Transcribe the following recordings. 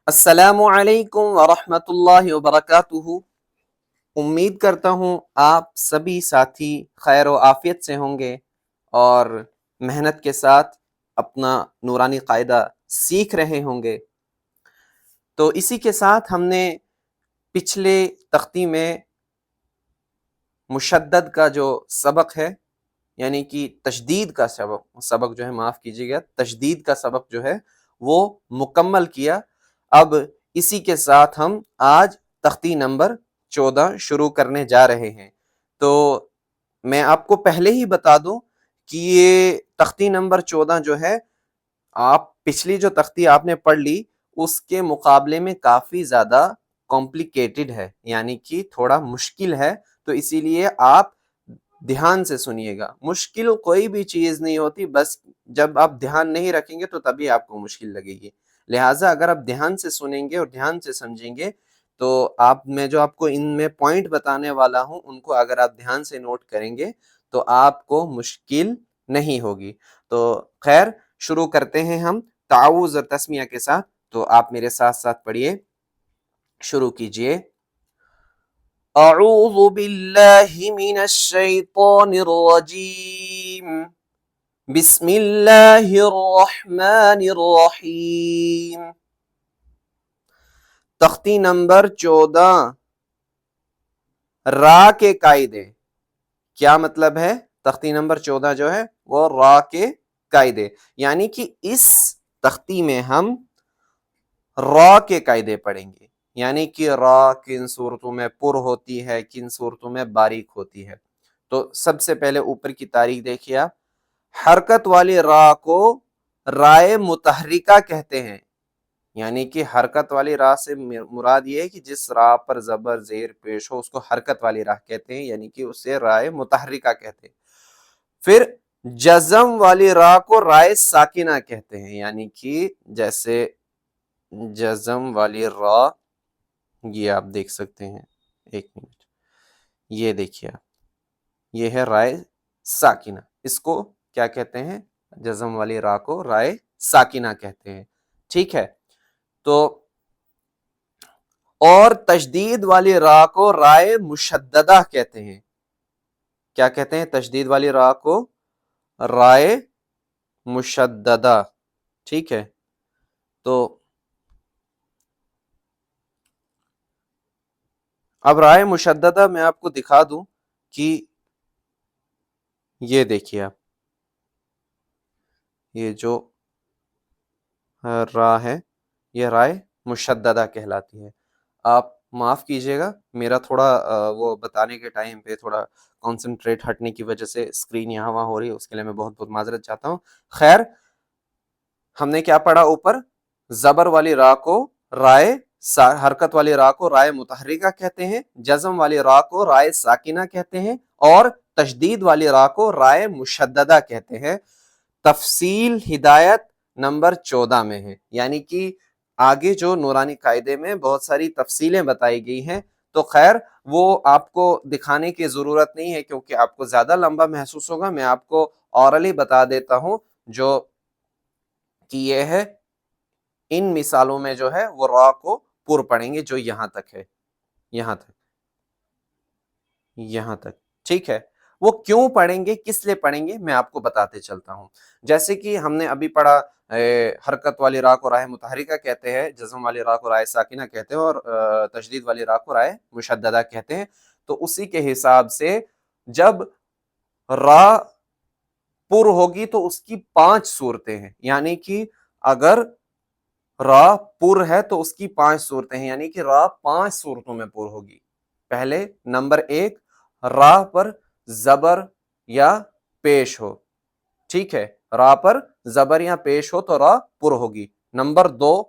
السلام علیکم ورحمۃ اللہ وبرکاتہ۔ امید کرتا ہوں آپ سبھی ساتھی خیر و عافیت سے ہوں گے اور محنت کے ساتھ اپنا نورانی قاعدہ سیکھ رہے ہوں گے۔ تو اسی کے ساتھ ہم نے پچھلے تختی میں مشدد کا جو سبق ہے، یعنی کہ تشدید کا سبق جو ہے، معاف کیجیے گا، تشدید کا سبق جو ہے وہ مکمل کیا۔ اب اسی کے ساتھ ہم آج تختی نمبر 14 شروع کرنے جا رہے ہیں۔ تو میں آپ کو پہلے ہی بتا دوں کہ یہ تختی نمبر 14 جو ہے، آپ پچھلی جو تختی آپ نے پڑھ لی اس کے مقابلے میں کافی زیادہ کمپلیکیٹڈ ہے، یعنی کہ تھوڑا مشکل ہے۔ تو اسی لیے آپ دھیان سے سنیے گا۔ مشکل کوئی بھی چیز نہیں ہوتی، بس جب آپ دھیان نہیں رکھیں گے تو تبھی آپ کو مشکل لگے گی۔ لہٰذا اگر آپ دھیان سے سنیں گے اور دھیان سے سمجھیں گے تو میں جو آپ کو ان میں پوائنٹ بتانے والا ہوں ان کو اگر آپ دھیان سے نوٹ کریں گے تو آپ کو مشکل نہیں ہوگی۔ تو خیر، شروع کرتے ہیں ہم تعوذ اور تسمیہ کے ساتھ۔ تو آپ میرے ساتھ ساتھ پڑھیے، شروع کیجئے۔ اعوذ باللہ من الشیطان الرجیم، بسم اللہ الرحمن الرحیم۔ تختی نمبر 14، را کے قاعدے۔ کیا مطلب ہے؟ تختی نمبر 14 جو ہے وہ را کے قاعدے، یعنی کہ اس تختی میں ہم را کے قاعدے پڑھیں گے، یعنی کہ را کن صورتوں میں پر ہوتی ہے، کن صورتوں میں باریک ہوتی ہے۔ تو سب سے پہلے اوپر کی تاریخ دیکھیے آپ، حرکت والی را کو رائے متحرکہ کہتے ہیں، یعنی کہ حرکت والی راہ سے مراد یہ ہے کہ جس راہ پر زبر زیر پیش ہو اس کو حرکت والی راہ کہتے ہیں، یعنی کہ اسے رائے متحرکہ کہتے ہیں۔ پھر جزم والی راہ کو رائے ساکنہ کہتے ہیں، یعنی کہ جیسے جزم والی راہ، یہ آپ دیکھ سکتے ہیں، ایک منٹ، یہ دیکھیے آپ، یہ ہے رائے ساکنہ، اس کو کیا کہتے ہیں؟ جزم والی راہ کو رائے ساکنہ کہتے ہیں، ٹھیک ہے۔ تو اور تشدید والی راہ کو رائے مشددہ کہتے ہیں۔ کیا کہتے ہیں؟ تشدید والی راہ کو رائے مشددہ، ٹھیک ہے۔ تو اب رائے مشددہ میں آپ کو دکھا دوں کہ یہ دیکھیے آپ، یہ جو راہ ہے یہ رائے مشددہ کہلاتی ہے۔ آپ معاف کیجئے گا، میرا تھوڑا وہ بتانے کے ٹائم پہ تھوڑا کنسنٹریٹ ہٹنے کی وجہ سے اسکرین یہاں وہاں ہو رہی ہے، اس کے لیے میں بہت بہت معذرت چاہتا ہوں۔ خیر، ہم نے کیا پڑھا اوپر؟ زبر والی راہ کو رائے حرکت والی راہ کو رائے متحرکہ کہتے ہیں، جزم والی راہ کو رائے ساکنہ کہتے ہیں، اور تشدید والی راہ کو رائے مشددہ کہتے ہیں۔ تفصیل ہدایت نمبر 14 میں ہے، یعنی کہ آگے جو نورانی قاعدے میں بہت ساری تفصیلیں بتائی گئی ہیں، تو خیر وہ آپ کو دکھانے کی ضرورت نہیں ہے کیونکہ آپ کو زیادہ لمبا محسوس ہوگا۔ میں آپ کو اورلی بتا دیتا ہوں جو کہ یہ ہے، ان مثالوں میں جو ہے وہ را کو پر پڑھیں گے، جو یہاں تک ہے، یہاں تک، ٹھیک ہے۔ وہ کیوں پڑھیں گے، کس لیے پڑھیں گے، میں آپ کو بتاتے چلتا ہوں۔ جیسے کہ ہم نے ابھی پڑھا، حرکت والی راہ کو رائے متحرکہ کہتے ہیں، جزم والی راہ کو رائے ساکنہ کہتے ہیں، اور تشدید والی راہ کو رائے مشددہ کہتے ہیں۔ تو اسی کے حساب سے جب راہ پر ہوگی تو اس کی 5 صورتیں ہیں، یعنی کہ اگر راہ پر ہے تو اس کی 5 صورتیں ہیں، یعنی کہ راہ 5 صورتوں میں پر ہوگی۔ پہلے نمبر 1، راہ پر زبر یا پیش ہو، ٹھیک ہے، راہ پر زبر یا پیش ہو تو راہ پر ہوگی۔ نمبر 2،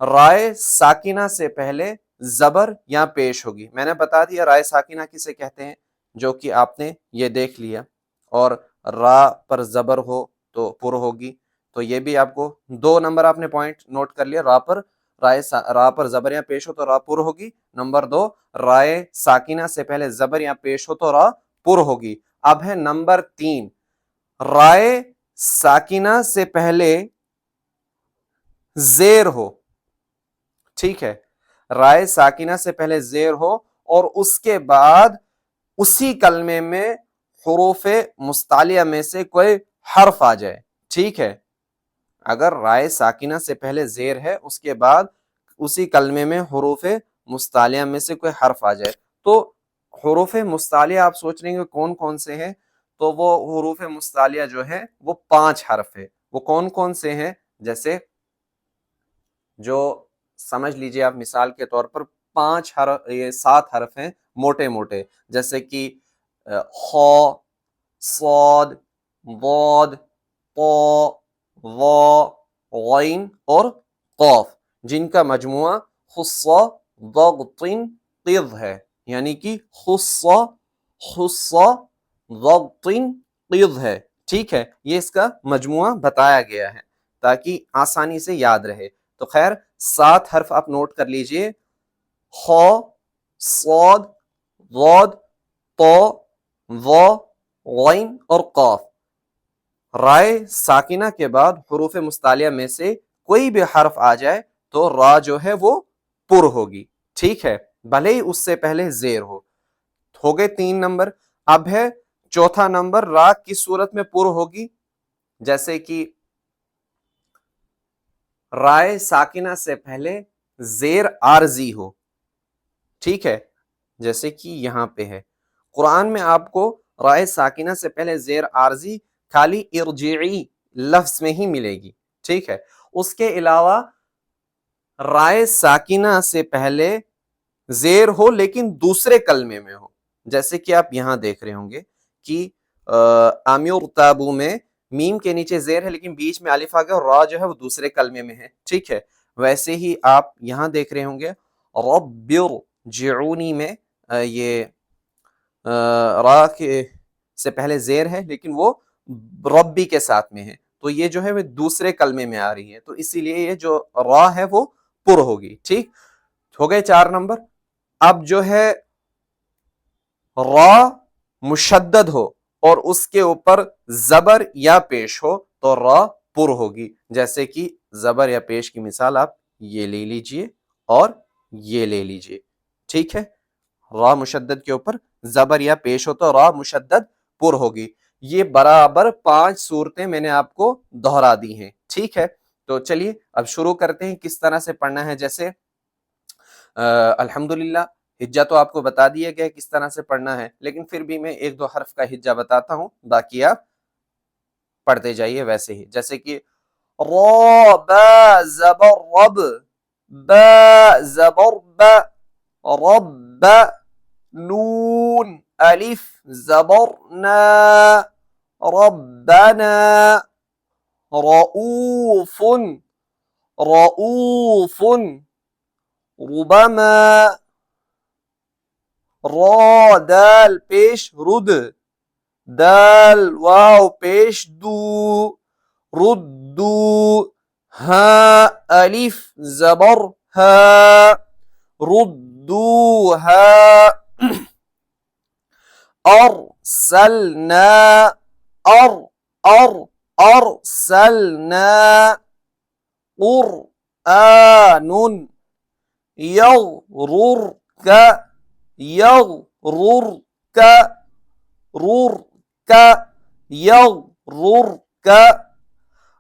رائے ساکنہ سے پہلے زبر یا پیش ہوگی۔ میں نے بتا دیا رائے ساکنہ کسے کہتے ہیں، جو کہ آپ نے یہ دیکھ لیا، اور راہ پر زبر ہو تو پر ہوگی، تو یہ بھی آپ کو 2 نمبر آپ نے پوائنٹ نوٹ کر لیا۔ راہ پر زبر یا پیش ہو تو راہ پر ہوگی۔ نمبر 2، رائے ساکنہ سے پہلے زبر یا پیش ہو تو راہ پر ہوگی۔ اب ہے نمبر 3، رائے ساکنہ سے پہلے زیر ہو، ٹھیک ہے، رائے ساکنہ سے پہلے زیر ہو اور اس کے بعد اسی کلمے میں حروف مستعلیہ میں سے کوئی حرف آ جائے، ٹھیک ہے، اگر رائے ساکنہ سے پہلے زیر ہے اس کے بعد اسی کلمے میں حروف مستعلیہ میں سے کوئی حرف آ جائے، تو حروف مستعلیہ آپ سوچ رہے ہیں کون کون سے ہیں، تو وہ حروف مستعلیہ جو ہے وہ 5 حرف ہے۔ وہ کون کون سے ہیں؟ جیسے جو سمجھ لیجئے آپ مثال کے طور پر 5 حرف، یہ 7 حرف ہیں موٹے موٹے، جیسے کہ خ، صاد، ضاد، طا، ظا، غین اور قاف، جن کا مجموعہ خص ضغط قض ہے، یعنی کہ خص ضغط قض ہے، ٹھیک ہے، یہ اس کا مجموعہ بتایا گیا ہے تاکہ آسانی سے یاد رہے۔ تو خیر 7 حرف آپ نوٹ کر لیجئے، خ، صاد، ضاد، طا، ظا، غین اور قاف۔ رائے ساکنہ کے بعد حروف مستعلیہ میں سے کوئی بھی حرف آ جائے تو را جو ہے وہ پر ہوگی، ٹھیک ہے، بھلے ہی اس سے پہلے زیر ہو گئے 3 نمبر۔ اب ہے چوتھا نمبر، را کس صورت میں پر ہوگی؟ جیسے کہ رائے ساکنہ سے پہلے زیر عارضی ہو، ٹھیک ہے، جیسے کہ یہاں پہ ہے قرآن میں آپ کو رائے ساکنہ سے پہلے زیر عارضی خالی ارجعی لفظ میں ہی ملے گی، ٹھیک ہے، اس کے علاوہ رائے ساکنہ سے پہلے زیر ہو لیکن دوسرے کلمے میں ہو، جیسے کہ آپ یہاں دیکھ رہے ہوں گے کہ آمیور تابو میں میم کے نیچے زیر ہے لیکن بیچ میں الف آ گیا اور را جو ہے وہ دوسرے کلمے میں ہے، ٹھیک ہے، ویسے ہی آپ یہاں دیکھ رہے ہوں گے رب ارجعونی میں یہ را کے سے پہلے زیر ہے لیکن وہ ربی کے ساتھ میں ہے، تو یہ جو ہے وہ دوسرے کلمے میں آ رہی ہے، تو اسی لیے یہ جو را ہے وہ پر ہوگی، ٹھیک ہو گئے 4 نمبر۔ اب جو ہے را مشدد ہو اور اس کے اوپر زبر یا پیش ہو تو را پر ہوگی، جیسے کہ زبر یا پیش کی مثال آپ یہ لے لیجئے اور یہ لے لیجئے، ٹھیک ہے، را مشدد کے اوپر زبر یا پیش ہو تو را مشدد پر ہوگی۔ یہ برابر 5 صورتیں میں نے آپ کو دہرا دی ہیں، ٹھیک ہے، تو چلیے اب شروع کرتے ہیں کس طرح سے پڑھنا ہے۔ جیسے الحمدللہ ہجہ تو آپ کو بتا دیا گیا کس طرح سے پڑھنا ہے، لیکن پھر بھی میں 1-2 حرف کا ہجہ بتاتا ہوں، باقی آپ پڑھتے جائیے ویسے ہی، جیسے کہ را با زبر رب، با زبر با، رب، نون الف زبر نا، ربنا، رؤوف، رؤوف، ربما، را دال پیش رد، دال واو پیش دو، ردو، ہا الف زبر ہا، ردوها، ارسلنا، ارسلنا، قرآن، يغررك، يغررك، ررك، يغررك،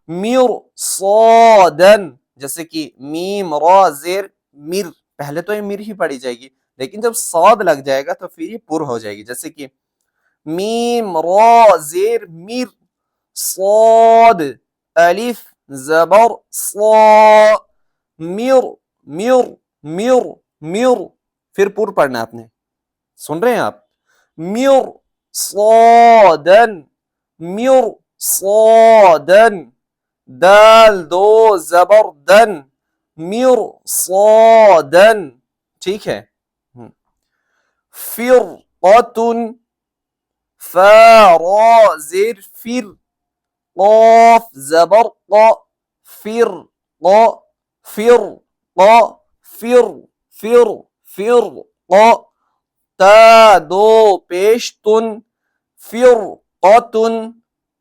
مرصادا، جیسے کہ میم را زیر مر، پہلے تو یہ مر ہی پڑھی جائے گی لیکن جب صاد لگ جائے گا تو پھر یہ پر ہو جائے گی، جیسے کہ میم را زیر مر، صاد الف زبر صا، مر، مر، مر، مر، پھر پر پڑھنا آپ نے، سن رہے ہیں آپ، مر صادن، مر صادن، دال دو زبر دن، مر صادن، ٹھیک ہے، فرقتن، فا را زیر فر، قاف زبر قا، فر قا، فر قا، فر، فر، فر قا، تا دو پیش تن، فرقتن،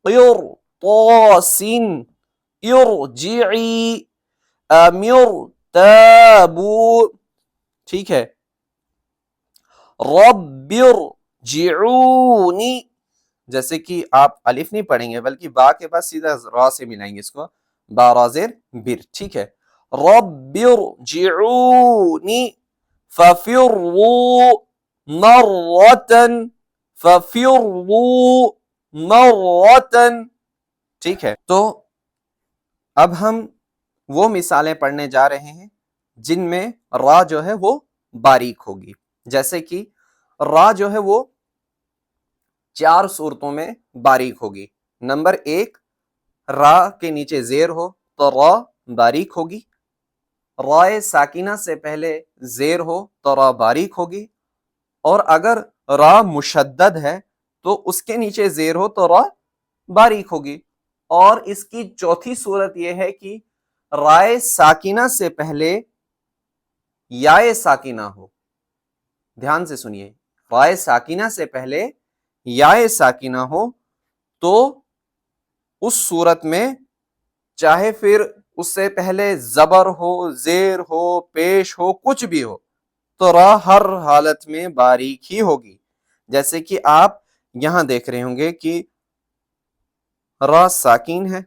قرطاس، ارجعی، مرتاب، ٹھیک ہے. رب ارجعونی، جیسے کہ آپ الف نہیں پڑھیں گے بلکہ با کے بعد سیدھا را سے ملائیں گے اس کو، با را زیر بر. ٹھیک ہے. رب ارجعونی ففروا مرتن، ففروا مرتن. ٹھیک ہے. تو اب ہم وہ مثالیں پڑھنے جا رہے ہیں جن میں را جو ہے وہ باریک ہوگی. جیسے کہ را جو ہے وہ 4 صورتوں میں باریک ہوگی. نمبر 1، را کے نیچے زیر ہو تو را باریک ہوگی. را ساکنہ سے پہلے زیر ہو تو را باریک ہوگی. اور اگر را مشدد ہے تو اس کے نیچے زیر ہو تو را باریک ہوگی. اور اس کی چوتھی صورت یہ ہے کہ رائے ساکنہ سے پہلے یائے ساکنہ ہو. دھیان سے سنیے، رائے ساکنہ سے پہلے یائے ساکنہ ہو تو اس صورت میں چاہے پھر اس سے پہلے زبر ہو، زیر ہو، پیش ہو، کچھ بھی ہو، تو را ہر حالت میں باریک ہی ہوگی. جیسے کہ آپ یہاں دیکھ رہے ہوں گے کہ را ساکین ہے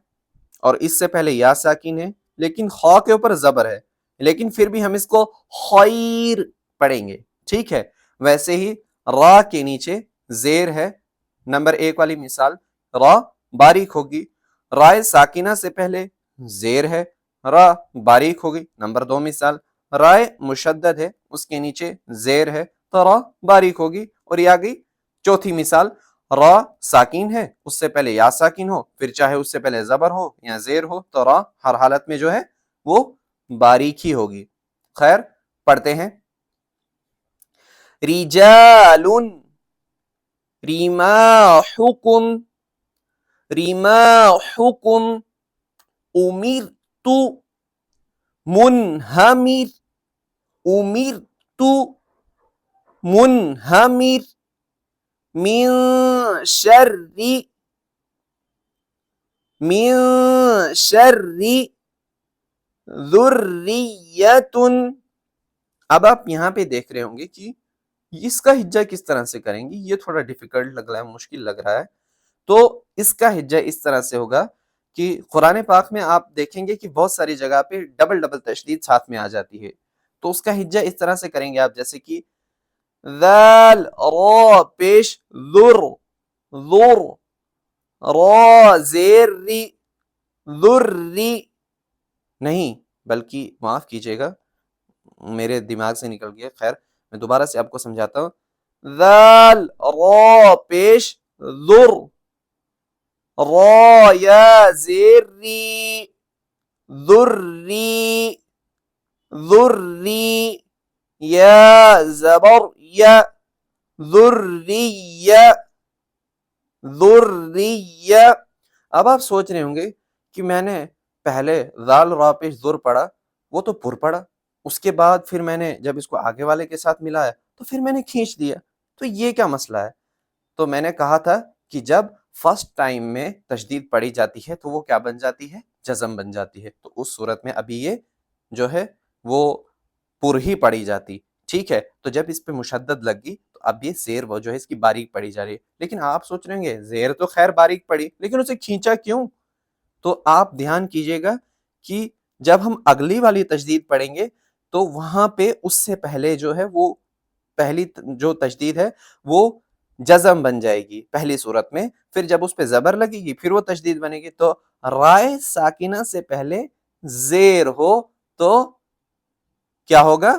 اور اس سے پہلے یا ساکین ہے، لیکن خا کے اوپر زبر ہے، لیکن پھر بھی ہم اس کو خیر پڑھیں گے. ٹھیک ہے. ویسے ہی را کے نیچے زیر ہے. نمبر 1 والی مثال، را باریک ہوگی. رائے ساکنہ سے پہلے زیر ہے، را باریک ہوگی. نمبر 2 مثال، رائے مشدد ہے، اس کے نیچے زیر ہے تو را باریک ہوگی. اور یہ آگئی چوتھی مثال، را ساکین ہے، اس سے پہلے یا ساکین ہو، پھر چاہے اس سے پہلے زبر ہو یا زیر ہو تو را ہر حالت میں جو ہے وہ باریک ہی ہوگی. خیر پڑھتے ہیں. رجال ریماحکم، ریماحکم، امرت منہمر، امرت منہمر، من شر، من شر ذریۃ. اب آپ یہاں پہ دیکھ رہے ہوں گے کہ اس کا ہجہ کس طرح سے کریں گے. یہ تھوڑا ڈیفیکلٹ لگ رہا ہے، مشکل لگ رہا ہے. تو اس کا ہجہ اس طرح سے ہوگا کہ قرآن پاک میں آپ دیکھیں گے کہ بہت ساری جگہ پہ ڈبل ڈبل تشدید ساتھ میں آ جاتی ہے. تو اس کا ہجہ اس طرح سے کریں گے آپ، جیسے کہ ذال را پیش ذر، ذر، را زیر ری، ذری نہیں، بلکہ معاف کیجئے گا میرے دماغ سے نکل گیا. خیر میں دوبارہ سے آپ کو سمجھاتا ہوں. ذال را پیش ذر، را یا زیر ری، ذری، ذری، یا زبر یا، ذری، ذری. اب آپ سوچ رہے ہوں گے کہ میں نے پہلے ذال را پیش ذر پڑھا، وہ تو پر پڑھا، اس کے بعد پھر میں نے جب اس کو آگے والے کے ساتھ ملایا تو پھر میں نے کھینچ دیا، تو یہ کیا مسئلہ ہے؟ تو میں نے کہا تھا کہ جب فرسٹ ٹائم میں تشدید پڑھی جاتی ہے تو وہ کیا بن جاتی ہے؟ جزم بن جاتی ہے. تو اس صورت میں ابھی یہ جو ہے وہ پر ہی پڑھی جاتی. ٹھیک ہے. تو جب اس پہ مشدد لگ گئی تو اب یہ زیر وہ جو ہے اس کی باریک پڑھی جا رہی ہے. لیکن آپ سوچ رہے ہیں زیر تو خیر باریک پڑھی، لیکن اسے کھینچا کیوں؟ تو آپ دھیان کیجئے گا کہ جب ہم اگلی والی تشدید پڑھیں گے تو وہاں پہ اس سے پہلے جو ہے وہ پہلی جو تشدید ہے وہ جزم بن جائے گی پہلی صورت میں. پھر جب اس پہ زبر لگے گی پھر وہ تشدید بنے گی. تو رائے ساکنہ سے پہلے زیر ہو تو کیا ہوگا؟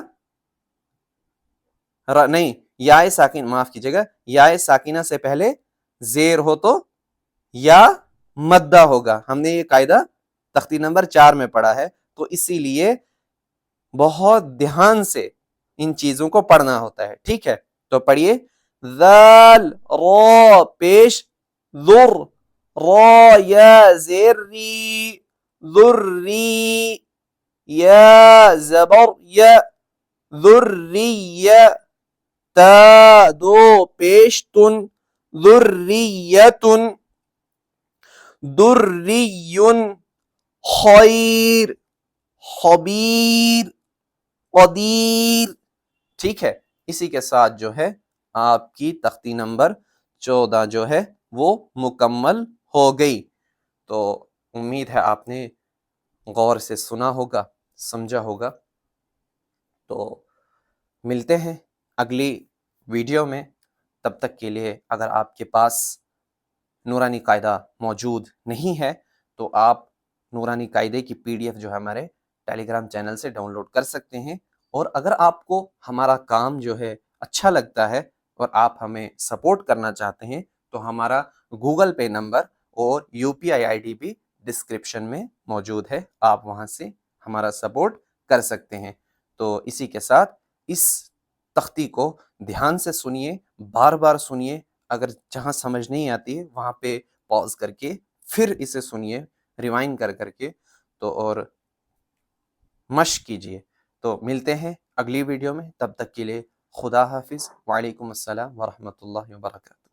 نہیں، یا ساکن، معاف کیجئے گا، یا ساکنہ سے پہلے زیر ہو تو یا مدہ ہوگا. ہم نے یہ قاعدہ تختی نمبر 4 میں پڑھا ہے. تو اسی لیے بہت دھیان سے ان چیزوں کو پڑھنا ہوتا ہے. ٹھیک ہے. تو پڑھیے، ذال را پیش ذر، را یا زیر ری، ذری، یا زبر یا، ذری، تا دو پیش تن، ذریتن، دری، خیر، خبیر، قدیر. ٹھیک ہے, اسی کے ساتھ جو ہے آپ کی تختی نمبر 14 جو ہے وہ مکمل ہو گئی. تو امید ہے آپ نے غور سے سنا ہوگا, سمجھا ہوگا. تو ملتے ہیں اگلی ویڈیو میں. تب تک کے لیے اگر آپ کے پاس نورانی قاعدہ موجود نہیں ہے تو آپ نورانی قاعدے کی PDF جو ہے ہمارے ٹیلی گرام چینل سے ڈاؤن لوڈ کر سکتے ہیں. اور اگر آپ کو ہمارا کام جو ہے اچھا لگتا ہے اور آپ ہمیں سپورٹ کرنا چاہتے ہیں تو ہمارا گوگل پے نمبر اور UPI ID بھی ڈسکرپشن میں موجود ہے, آپ وہاں سے ہمارا سپورٹ کر سکتے ہیں. تو اسی کے ساتھ اس تختی کو دھیان سے سنیے, بار بار سنیے. اگر جہاں سمجھ نہیں آتی ہے وہاں پہ پاز کر کے پھر اسے سنیے, ریوائنڈ کر کر کے, تو اور مشق کیجیے. تو ملتے ہیں اگلی ویڈیو میں, تب تک کے لیے خدا حافظ. وعلیکم السلام ورحمۃ اللہ وبرکاتہ.